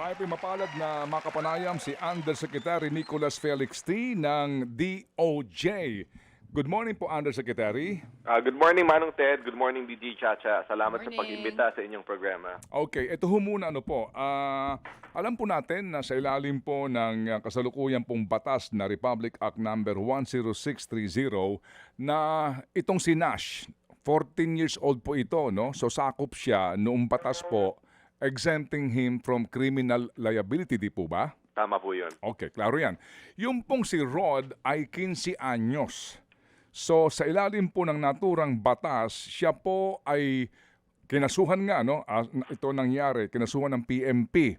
Tayo po'y mapalad na makapanayam si Undersecretary Nicholas Felix T. ng DOJ. Good morning po, Undersecretary. Good morning, Manong Ted. Good morning, DJ Chacha. Salamat sa Morning. pag-imbita sa inyong programa. Okay, ito ho muna po. Alam po natin na sa ilalim po ng kasalukuyan pong batas na Republic Act number 10630 na itong si Nash, 14 years old po ito, no? So sakop siya noong batas po exempting him from criminal liability, di po ba? Tama po yun. Okay, klaro yan. Yung pong si Rod ay 15 anyos. So sa ilalim po ng naturang batas, siya po ay kinasuhan nga, no? Ito nangyari, kinasuhan ng PMP.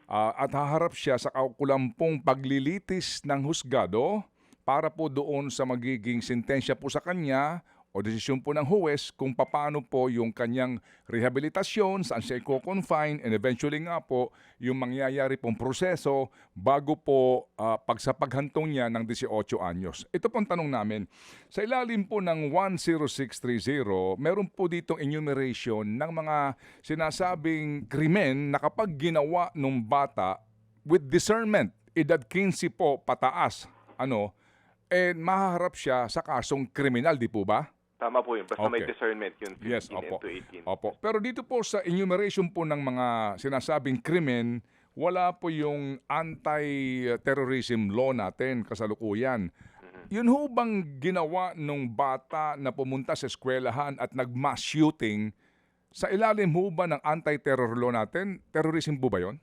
At haharap siya sa kaukulampong paglilitis ng husgado para po doon sa magiging sentensya po sa kanya o desisyon po ng huwes kung paano po yung kanyang rehabilitasyon, saan siya i-confine, and eventually nga po yung mangyayari pong proseso bago po pagsapaghantong niya ng 18 anyos. Ito pong tanong namin. Sa ilalim po ng 10630, meron po ditong enumeration ng mga sinasabing krimen na kapag ginawa ng bata with discernment, edad 15 po pataas, mahaharap siya sa kasong kriminal, di po ba? Tama po yun. Basta may Okay. discernment yun. 15 Yes, opo. to 18. Opo. Pero dito po sa enumeration po ng mga sinasabing krimen, wala po yung anti-terrorism law natin kasalukuyan. Yun ho bang ginawa nung bata na pumunta sa eskwelahan at nag-mass shooting, sa ilalim ho ba ng anti-terror law natin? Terrorism po ba yun?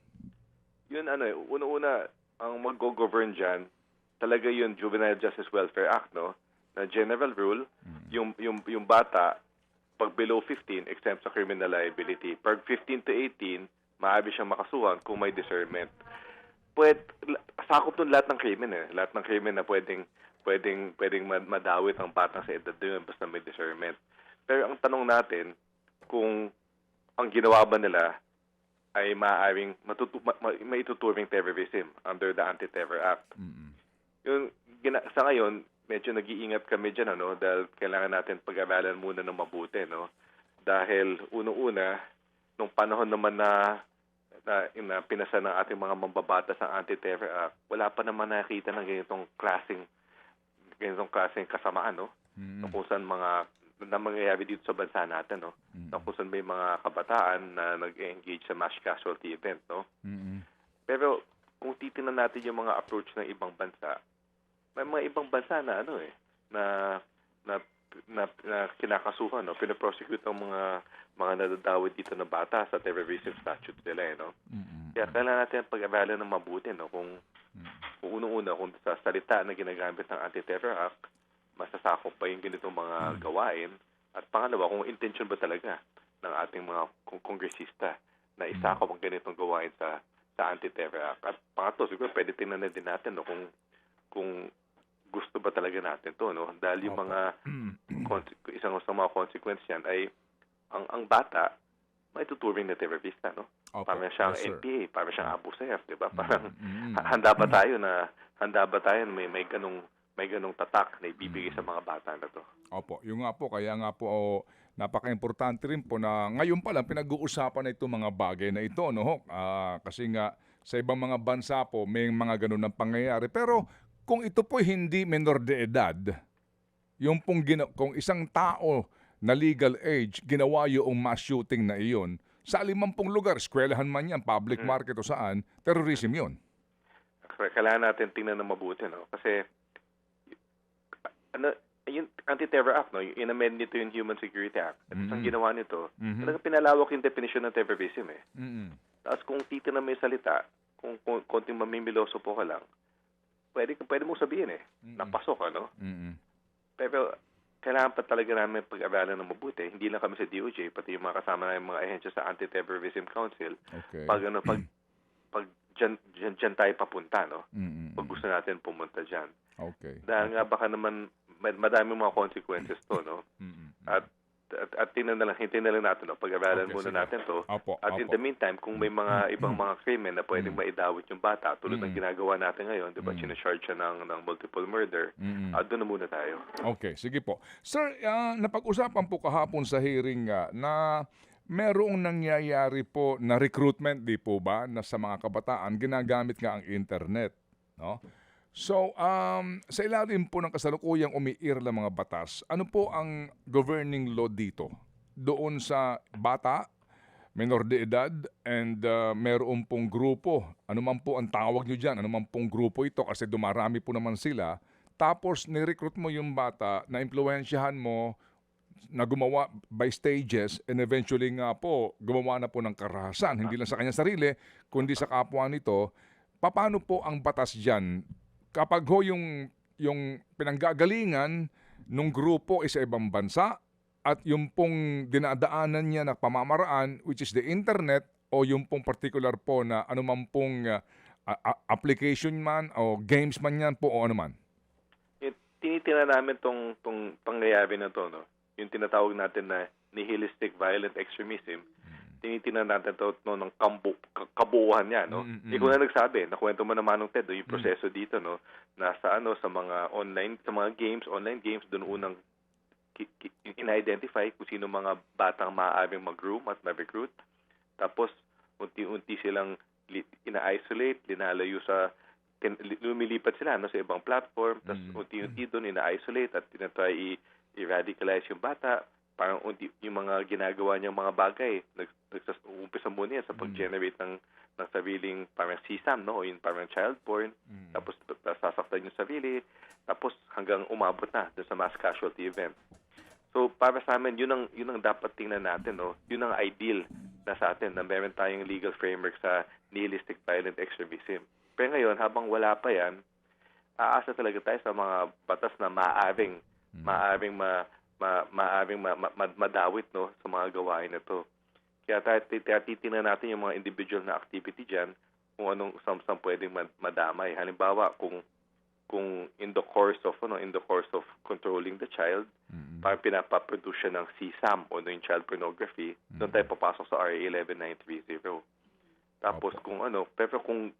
Yun una-una, ang mag-govern dyan, talaga yun Juvenile Justice Welfare Act, no? Na general rule, yung bata, pag below 15, exempt sa criminal liability. Pag 15 to 18, maaari siyang makasuhan kung may discernment. Sakop nun lahat ng krimen Lahat ng krimen na pwedeng madawit ang bata sa edad yun basta may discernment. Pero ang tanong natin, kung ang ginawa ba nila ay maaaring maituturing terrorism under the Anti-Terror Act. Yung, sa ngayon, medyo nag-iingat kami dyan, dahil kailangan natin pag-aralan muna ng mabuti, Dahil unang-una, nung panahon naman na pinasa ng ating mga mambabata sa Anti-Terror Act, wala pa naman nakita ng ganitong klaseng kasamaan, kung saan na mangyayari dito sa bansa natin, kung saan may mga kabataan na nag-engage sa mass casualty event, Pero kung titingnan natin yung mga approach ng ibang bansa, may mga ibang bansa na na kinakasuhan, pinaprosecute ang mga nadadawit dito na bata sa terrorism statutes nila, Kaya kailangan natin pag-aralan ng mabuti, kung unang-una kung sa salita na ginagamit ng Anti-Terror Act, masasakop pa yung ganitong mga gawain, at pangalawa, kung intention ba talaga ng ating mga kongresista na isakop ang ganitong gawain sa Anti-Terror Act. At pangatlo, siguro pwede tingnan na din natin kung gusto ba talaga natin to, Dahil yung mga isang sa mga consequence yan ay ang bata may tuturing na terorista, Parang siyang NPA, parang siyang Abu Sayyaf, 'di ba? Parang handa ba tayo na may ganong tatak na ibibigay sa mga bata na to. Opo, yung nga po, kaya nga po napaka-importante rin po na ngayon pa lang pinag-uusapan na itong mga bagay na ito, kasi nga sa ibang mga bansa po may mga ganun ng pangyayari. Pero kung ito po hindi menor de edad, yung pong kung isang tao na legal age ginawa yung mass shooting na iyon, sa 50 lugar, eskwelahan man yan, public market o saan, terrorism yun. Kailangan natin tingnan na mabuti, Kasi yung Anti-Terror Act, in-amend nito yung Human Security Act. At ang ginawa nito, talagang pinalawak yung definition ng terrorism, Tapos kung titignan mo yung salita, kung konting mamimiloso po ka lang, pwede mong sabihin, napasok, Pero kailangan pa talaga namin pag-aralan ng mabuti. Hindi lang kami sa DOJ, pati yung mga kasama na yung mga ahensya sa Anti-Terrorism Council. Okay. Pag dyan tayo papunta, Pag gusto natin pumunta dyan. Okay. Dahil nga baka naman madaming mga consequences to, At hintayin na lang natin, pag-aralan muna natin to. At in the meantime, kung may mga ibang mga krimen na pwedeng maidawit yung bata, tulad ng ginagawa natin ngayon, di ba, sinacharge siya ng multiple murder, doon na muna tayo. Okay, sige po. Sir, napag-usapan po kahapon sa hearing na merong nangyayari po na recruitment, di po ba, na sa mga kabataan ginagamit nga ang internet, no? So, sa ilalim po ng kasalukuyang umiiral mga batas, ano po ang governing law dito? Doon sa bata, menor de edad, and meron pong grupo. Ano man po ang tawag nyo dyan, ano man pong grupo ito kasi dumarami po naman sila. Tapos, nirecruit mo yung bata, na-impluensyahan mo, na gumawa by stages and eventually nga po gumawa na po ng karahasan, hindi lang sa kanya sarili, kundi sa kapwa nito. Paano po ang batas diyan kapag ho yung pinanggagalingan nung grupo ay sa ibang bansa at yung pong dinadaanan niya na pamamaraan which is the internet o yung pong particular po na anuman pong application man o games man yan po o anuman? Tinitingnan namin tong pangyayari na to, no? Yung tinatawag natin na nihilistic violent extremism, tinitingnan natin to no, ng kabuuhan niya, no? Ikaw na nagsabi, nakwento mo naman ng Ted, yung proseso dito, no? Nasa sa mga online games, doon unang in-identify kung sino mga batang maaaring mag-groom at ma-recruit. Tapos, unti-unti silang ina-isolate, linalayo lumilipat sila sa ibang platform, tapos unti-unti doon ina-isolate at tinatry i-radicalize yung bata. Parang yung mga ginagawa niyang mga bagay, umpisa muna yan sa pag-generate ng sariling parang CSAM, no? O yung parang child porn, tapos sasaktan yung sarili, tapos hanggang umabot na doon sa mass casualty event. So para sa amin, yun ang dapat tingnan natin, no? Yun ang ideal na sa atin, na meron tayong legal framework sa nihilistic violent extremism. Pero ngayon, habang wala pa yan, aasa talaga tayo sa mga batas na maaaring madawit, no, sa mga gawain na to. Kaya titingnan natin yung mga individual na activity diyan, kung anong saan pwedeng madamay. Halimbawa, kung in the course of controlling the child, parang pinapaproduce siya ng CSAM o yung child pornography, doon tayo papasok sa RA 11930. Tapos pero kung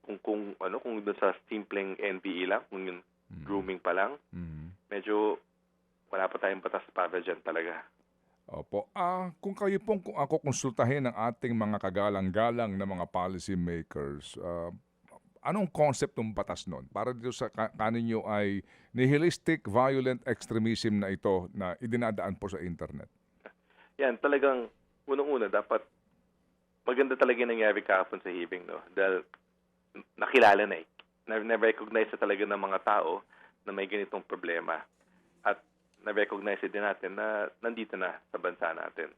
doon sa simpleng NBE lang, kung yung grooming pa lang, medyo wala pa tayong batas para dyan talaga. Opo. Kung kayo pong ako konsultahin ng ating mga kagalang-galang na mga policy makers, anong concept ng batas nun? Para dito sa kaninyo ay nihilistic violent extremism na ito na idinadaan po sa internet. Yan, talagang unang-una dapat maganda talaga yung nangyari kahapon sa hearing, no? Dahil nakilala na na-recognize na talaga ng mga tao na may ganitong problema. At na-recognize din natin na nandito na sa bansa natin.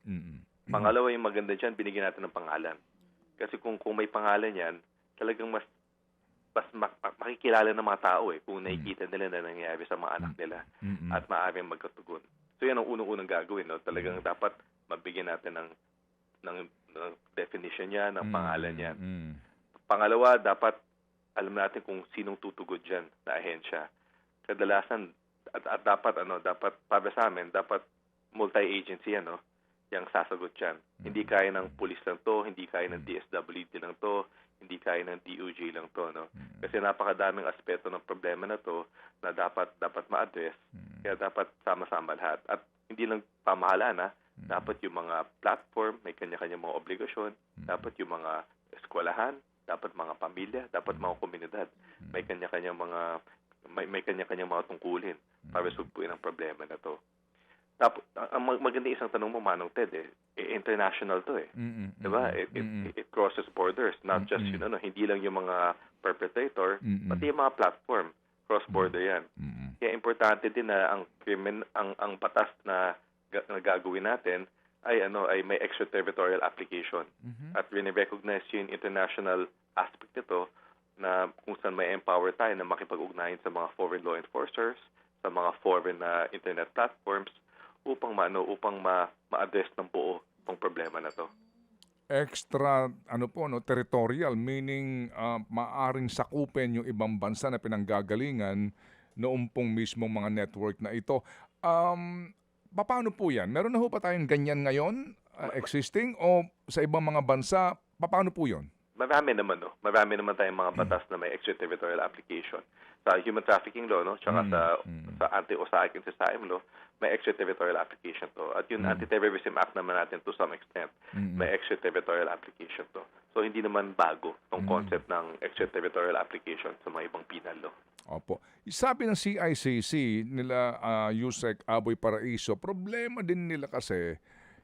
Pangalawa, yung maganda dyan, binigyan natin ng pangalan. Kasi kung may pangalan yan, talagang mas makikilala ng mga tao kung nakikita nila na nangyayari sa mga anak nila at maaaring magkatugon. So yan ang unang-unang gagawin, no? Talagang dapat mabigyan natin ng definition niya, ng pangalan niya. Pangalawa, dapat alam natin kung sinong tutugod dyan na ahensya. Kadalasan, at dapat para sa amin, dapat multi-agency yung sasagot dyan. Hindi kaya ng police lang to, hindi kaya ng DSWD lang to, hindi kaya ng DOJ lang to, no? Kasi napakadaming aspeto ng problema na to na dapat ma-address. Kaya dapat sama-sama lahat. At hindi lang pamahalaan, dapat yung mga platform may kanya-kanya mga obligasyon, dapat yung mga eskwelahan, dapat mga pamilya, dapat mga komunidad may kanya-kanyang mga tungkulin para sugpuin ang problema na to. Tapos ang maganda isang tanong mo, Manong Ted, international to diba? It crosses borders, not just hindi lang yung mga perpetrator, pati yung mga platform, cross border yan. Kaya importante din na ang batas na gagawin natin ay may extraterritorial application. At recognize yung international aspect nito na kung saan may empower tayo na makipag-ugnayan sa mga foreign law enforcers, sa mga foreign internet platforms upang ma-address ng buo itong problema na to. Extra territorial, meaning maaring sakupin yung ibang bansa na pinanggagalingan noong pong mismong mga network na ito. Paano po yan? Meron na ho ba tayong ganyan ngayon existing o sa ibang mga bansa? Paano po yun? marami naman, no? Marami naman tayong mga batas na may extraterritorial application. Sa human trafficking law, no? Tsaka sa anti-OSAC and SISAIM law, may extraterritorial application to. At yung Anti-Terrorism Act naman natin to some extent, may extraterritorial application to. So, hindi naman bago tong concept ng extraterritorial application sa mga ibang penal law. Opo. Sabi ng CICC nila, Yusek Aboy Paraiso, problema din nila kasi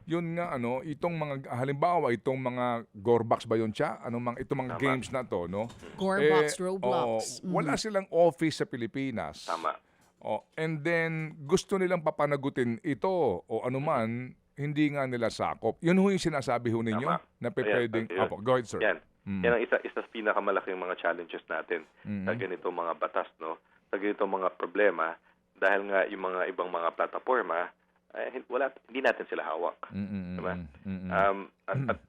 yun nga itong mga halimbawa itong mga Gorbox ba yun siya? Itong mga games na to, no? Gorbox, Roblox. Wala silang office sa Pilipinas. Tama. And then gusto nilang papanagutin ito o anuman, hindi nga nila sakop. Yun ho yung sinasabi ho ninyo na pwedeng. Ayan. Go ahead, sir. Yan. Yan ang isa sa pinakamalaking mga challenges natin sa ganito mga batas, no? Sa ganito mga problema, dahil nga yung mga ibang mga plataforma, hindi natin sila hawak. Diba?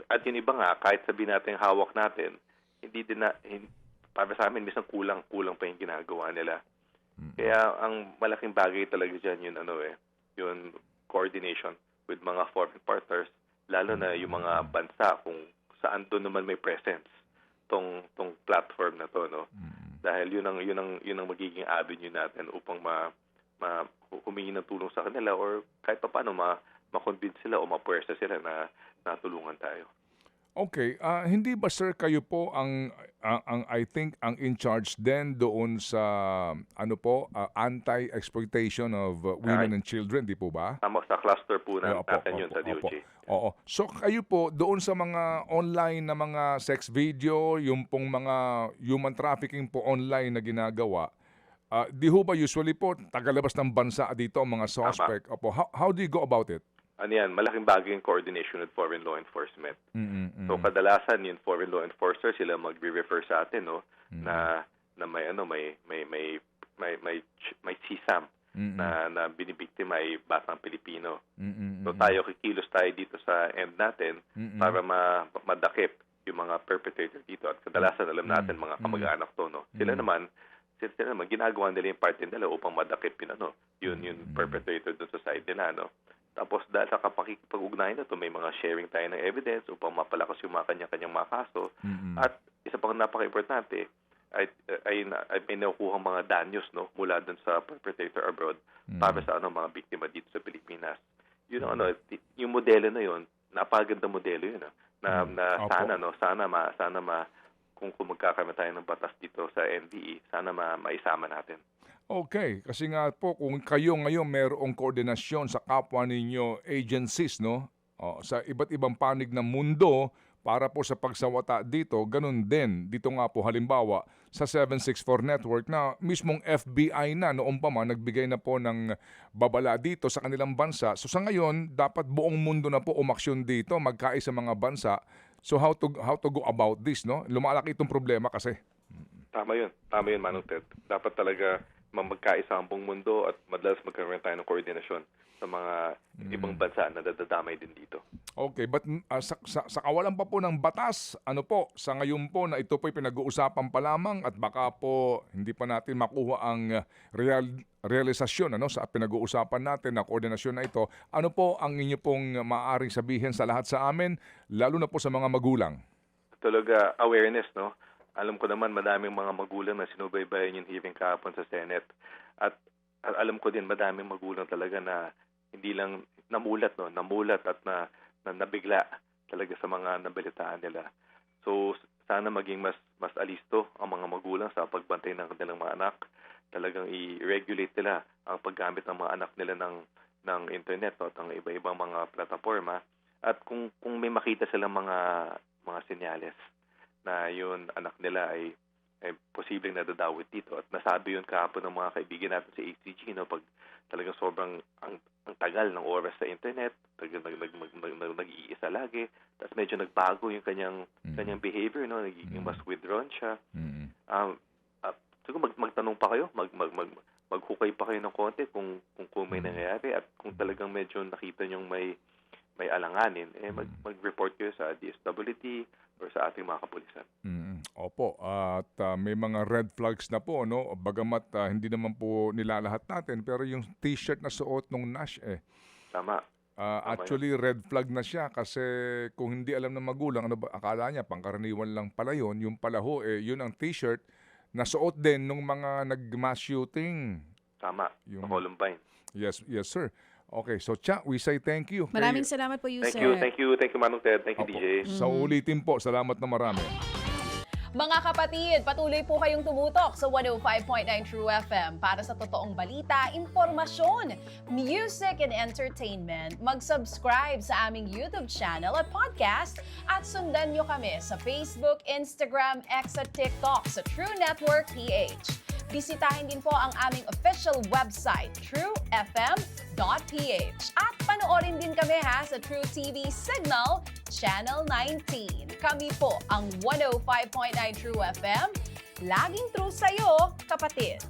At yung iba nga, kahit sabihin natin hawak natin, para sa amin, minsan kulang pa yung ginagawa nila. Kaya ang malaking bagay talaga dyan yung coordination with mga foreign partners, lalo na yung mga bansa kung saan doon naman may presence tong platform na to, no? Dahil yun ang magiging avenue natin upang humingi ng tulong sa kanila or kahit pa paano ma-convince sila o ma-puwersa sila na natulungan tayo. Okay, hindi ba sir kayo po ang I think ang in charge din doon sa anti-exploitation of women and children, di po ba? Tama, sa cluster po natin yun sa DOJ. Oo. So kayo po doon sa mga online na mga sex video, yung pong mga human trafficking po online na ginagawa, di ho ba usually po tagalabas ng bansa dito ang mga suspect? Opo. How do you go about it? Malaking bagay yung coordination with foreign law enforcement. So kadalasan yung foreign law enforcers sila magre-refer sa atin, no, na may CSAM na binibiktima ay batang Pilipino. So kikilos tayo dito sa end natin para madakip yung mga perpetrator dito. At kadalasan alam natin mga kamag-anak to, no. Sila naman ginagawa nila yung part nila upang madakip yung perpetrator doon sa side nila, no. Tapos dahil sa kapag-ugnayan na ito, may mga sharing tayo ng evidence upang mapalakas yung mga kanya-kanyang mga kaso. At isa pang napaka-importante ay may nakukuhang mga danyos, no, mula dun sa perpetrator abroad para sa mga biktima dito sa Pilipinas. Yun yung modelo na yun, napakagandang modelo yun. Sana kung magkakaroon tayo ng batas dito sa NDE, sana maisama natin. Okay, kasi nga po kung kayo ngayon mayroong koordinasyon sa kapwa ninyo agencies, no? Sa iba't ibang panig ng mundo para po sa pagsawata dito, ganun din. Dito nga po halimbawa sa 764 Network na mismong FBI na noon pa man nagbigay na po ng babala dito sa kanilang bansa. So sa ngayon, dapat buong mundo na po umaksyon dito, magkaisa mga bansa. So how to go about this, no? Lumalaki itong problema kasi. Tama yun, Manong Ted. Dapat talaga magkaisa ang buong mundo at madalas magkaroon tayo ng koordinasyon sa mga ibang bansa na dadamay din dito. Okay, but sa kawalan pa po ng batas, sa ngayon po na ito po'y pinag-uusapan pa lamang at baka po hindi pa natin makuha ang realisasyon sa pinag-uusapan natin na koordinasyon na ito, ano po ang inyo pong maaaring sabihin sa lahat sa amin, lalo na po sa mga magulang? Talaga awareness, no? Alam ko naman madaming mga magulang na sinubaybayan yung hearing kahapon sa Senate. At alam ko din madaming magulang talaga na hindi lang namulat at na nabigla talaga sa mga nabalitaan nila. So sana maging mas alisto ang mga magulang sa pagbantay ng kanilang mga anak. Talagang i-regulate nila ang paggamit ng mga anak nila ng internet at ang iba-ibang mga plataforma. At kung may makita silang mga senyales na yun anak nila ay posibleng nadadawit dito. At nasabi yun kahapon ng mga kaibigan natin sa ACG, no, pag talagang sobrang ang tagal ng oras sa internet, nag-iisa lagi, tapos medyo nagbago yung kanyang behavior, no, nagiging mas withdrawn siya. Siguro magtanong pa kayo, maghukay pa kayo ng konti kung may nangyayari at kung talagang medyo nakita niyong may alanganin, mag-report kayo sa DSWD or sa ating mga kapulisan. Opo, at may mga red flags na po, no? Bagamat hindi naman po nilalahat natin, pero yung t-shirt na suot nung Nash Tama. Actually, red flag na siya kasi kung hindi alam ng magulang, ano ba, akala niya pangkaraniwan lang pala yun. Yung pala ho, yun ang t-shirt na suot din nung mga nag-mass shooting. Tama, Yung- Columbine. Yes, sir. Okay, so Cha, we say thank you. Maraming salamat po, Thank sir. you, Manong Ted. Thank you, Opo. DJ. Sa ulitin po, salamat na marami. Mga kapatid, patuloy po kayong tumutok sa 105.9 True FM para sa totoong balita, impormasyon, music and entertainment. Mag-subscribe sa aming YouTube channel at podcast at sundan nyo kami sa Facebook, Instagram, X at TikTok sa True Network PH. Bisitahin din po ang aming official website, truefm.ph. At panoorin din kami sa True TV Signal, Channel 19. Kami po ang 105.9 True FM. Laging true sa'yo, kapatid.